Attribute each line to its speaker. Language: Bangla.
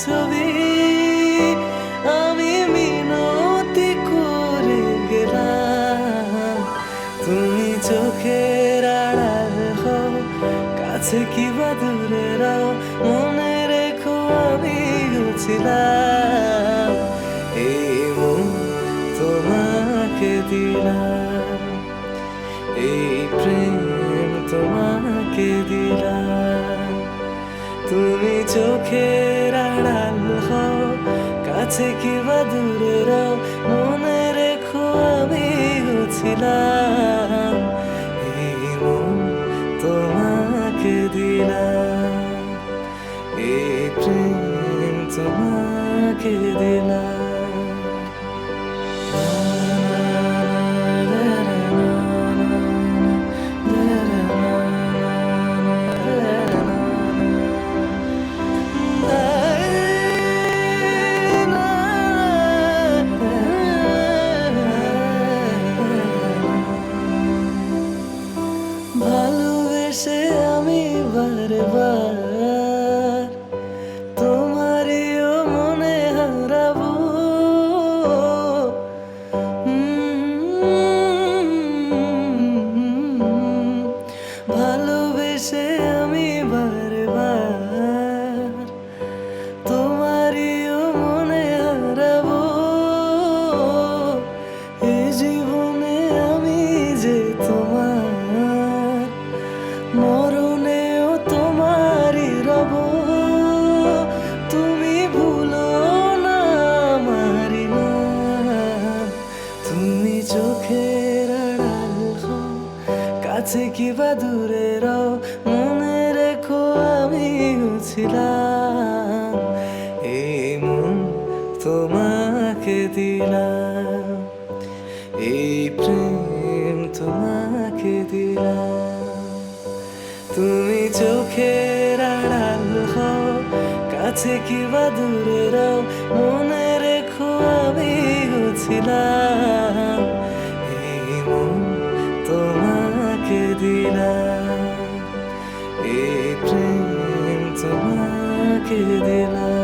Speaker 1: ছবি আমি মিনতি করে গেলাম। তুমি চোখের আড়াল হও, কাছে কিবা দূরে রাও, মনে রেখো আমি ছিলাম। এই মন তোমাকে দিলাম, এই প্রেম তোমাকে দিলাম। তুমি চোখের আড়াল হও, কাছে কিবা দূরে রাও, মনে রেখো আমি ছিলাম। এই মন তোমাকে দিলাম, এই প্রেম তোমাকে দিলাম। ভালোবেসে আমি বারবার তোমারিও মনে হারাবো। ভালোবেসে আমি বারবার তোমারিও মনে হারাবো। এই জীবনে আমি যে তোমার, মরণেও তোমারই রব। তুমি ভুলো না আমারি নাম, তুমি চোখের আড়াল হও, কাছে কিবা দূরে রাও, মনে রেখো আমি ছিলাম। এই মন তোমাকে দিলাম, এই প্রেম তোমাকে দিলাম। তুমি চোখের আড়াল হও, কাছে কিবা দূরে রাও, মনে রেখো আমি ছিলাম। এই মন তোমাকে দিলাম, এই প্রেম তোমাকে দিলাম।